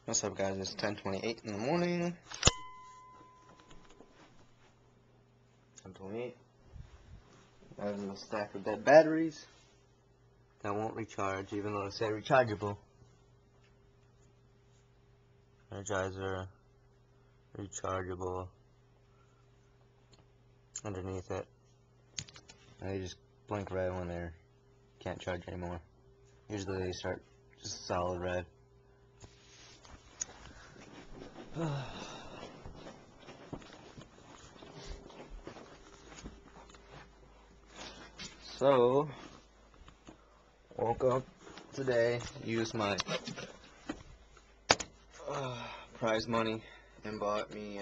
What's up, guys? It's 10:28 in the morning. 10:28. I have a stack of dead batteries that won't recharge, even though it said rechargeable. Energizer, rechargeable. Underneath it, and they just blink red when they can't charge anymore. Usually they start just solid red. So, woke up today, used my prize money and bought me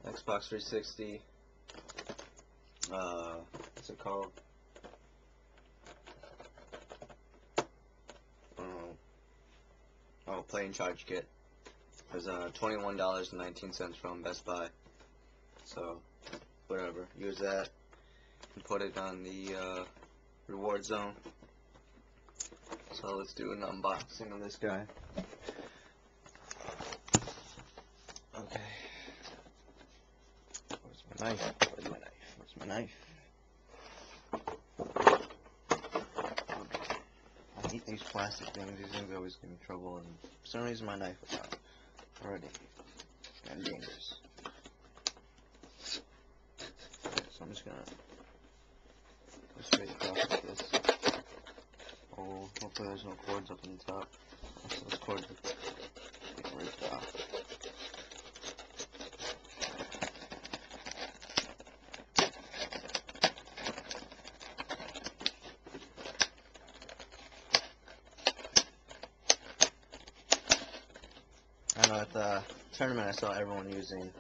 Xbox 360. What's it called? Play and charge kit. It was $21.19 from Best Buy. So, whatever. Use that and put it on the reward zone. So let's do an unboxing of this guy. Okay. Where's my knife? Where's my knife? Where's my knife? I hate these plastic things. These things always give me trouble, and for some reason my knife is out already. And dangerous. So I'm just gonna go straight across like this. Oh, hopefully there's no cords up on the top. So those cords are getting ripped off. I know at the tournament I saw everyone using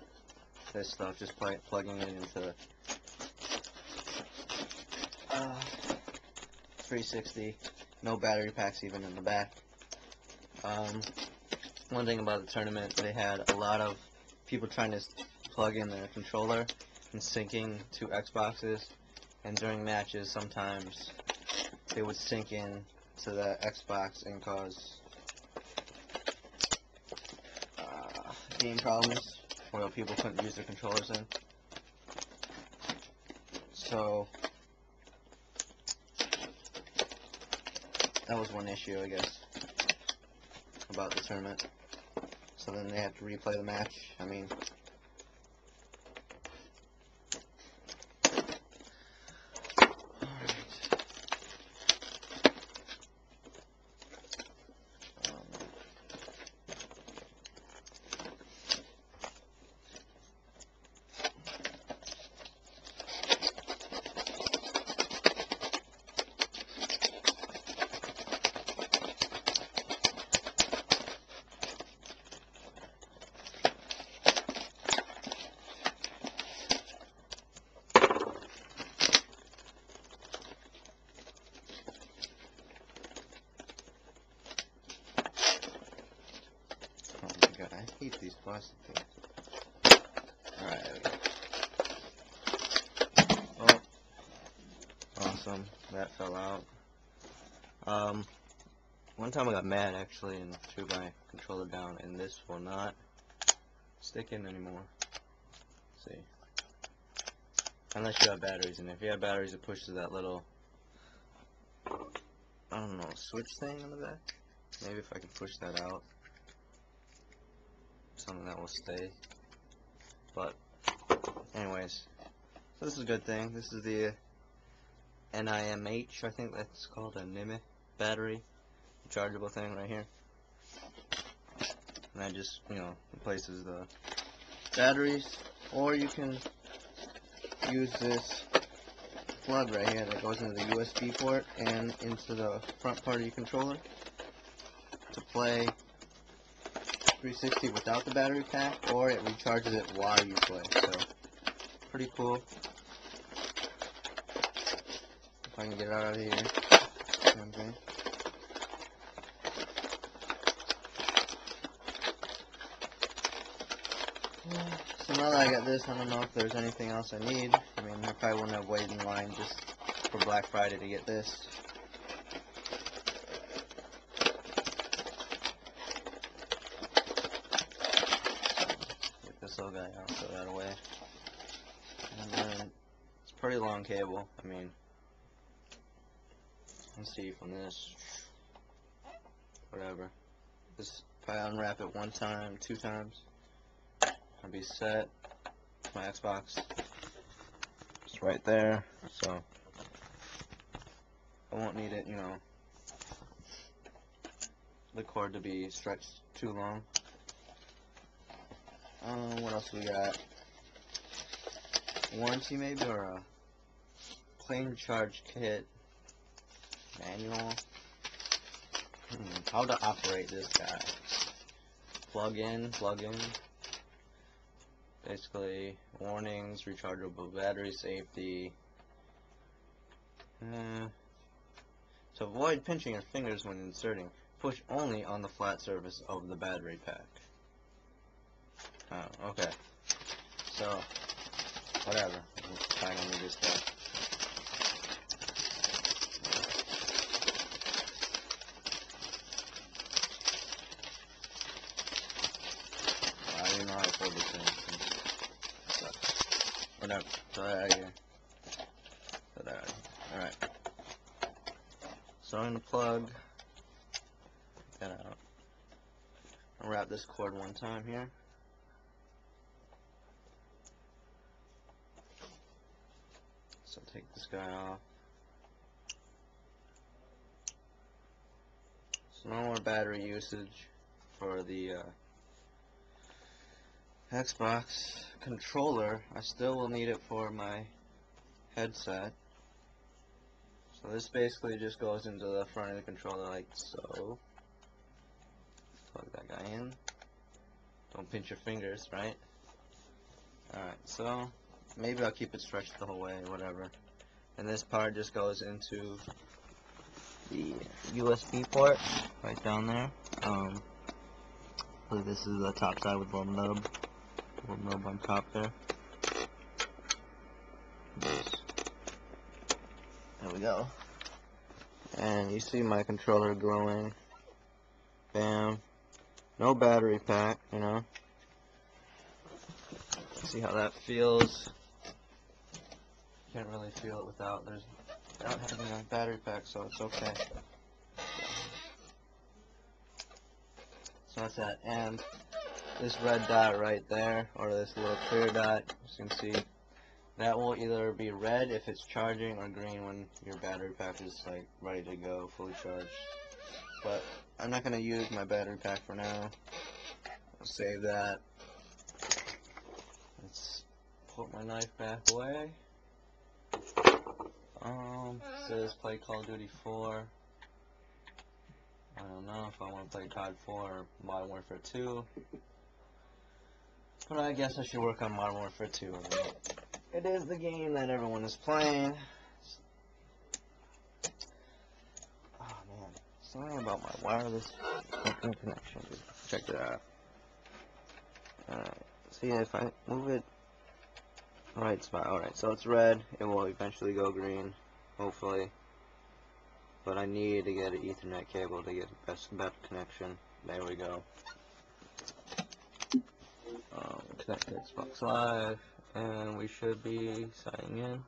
this stuff, just plugging it into 360, no battery packs even in the back. One thing about the tournament, they had a lot of people trying to plug in their controller and syncing to Xboxes, and during matches sometimes they would sync in to the Xbox and cause game problems where people couldn't use their controllers in. So that was one issue, I guess, about the tournament. So then they had to replay the match. I mean, I hate these plastic things. Alright, there we go. Oh, awesome. That fell out. One time I got mad actually and threw my controller down, and this will not stick in anymore. Let's see. Unless you have batteries, and if you have batteries, it pushes that little, I don't know, switch thing on the back. Maybe if I could push that out. Something that will stay. But anyways, so this is a good thing. This is the nimh, I think that's called, a nimh battery rechargeable thing right here. And that just, replaces the batteries. Or you can use this plug right here that goes into the USB port and into the front part of your controller to play 360 without the battery pack, or it recharges it while you play. So, pretty cool. If I can get it out of here. Okay. So now that I got this, I don't know if there's anything else I need. I mean, I probably wouldn't have waited in line just for Black Friday to get this. pretty long cable. I mean, let's see from this, whatever. Just if I unwrap it 1 time, 2 times, I'll be set. My Xbox is right there, so I won't need it, you know, the cord to be stretched too long. What else we got? Warranty maybe, or a plain charge kit manual. How to operate this guy? Plug in. Basically, warnings, rechargeable battery safety. To avoid pinching your fingers when inserting, push only on the flat surface of the battery pack. Oh, okay. So, whatever. I don't need this guy. I don't even know how to fold this thing. Whatever. Throw that out of here. Throw that out of here. Alright. So I'm going to plug that out. I'll wrap this cord 1 time here. So take this guy off. So no more battery usage for the Xbox controller. I still will need it for my headset. So this basically just goes into the front of the controller like so. Plug that guy in. Don't pinch your fingers, right? Alright, so maybe I'll keep it stretched the whole way, whatever. And this part just goes into the USB port right down there. I believe this is the top side with a little nub on top there. There we go. And you see my controller glowing. Bam. No battery pack, you know. See how that feels. Can't really feel it without. I don't have any battery pack, so it's okay. So that's that. And this red dot right there, or this little clear dot, as you can see, that will either be red if it's charging or green when your battery pack is like ready to go, fully charged. But I'm not gonna use my battery pack for now. I'll save that. Let's put my knife back away. It says play Call of Duty 4. I don't know if I want to play COD 4 or Modern Warfare 2. But I guess I should work on Modern Warfare 2. I mean, it is the game that everyone is playing. Oh man, something about my wireless connection. Check that out. Alright, see if I move it right spot. Alright, so it's red. It will eventually go green, hopefully. But I need to get an Ethernet cable to get the best connection. There we go. Connect to Xbox Live, and we should be signing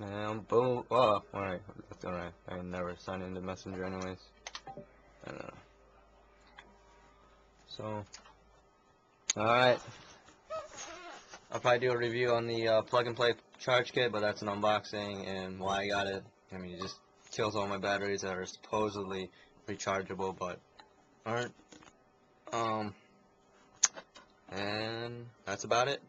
in. And boom. Oh, alright. That's alright. I never sign into Messenger anyways. I don't know. So, alright. I'll probably do a review on the plug-and-play charge kit, but that's an unboxing and why I got it. I mean, it just kills all my batteries that are supposedly rechargeable, but aren't. And that's about it.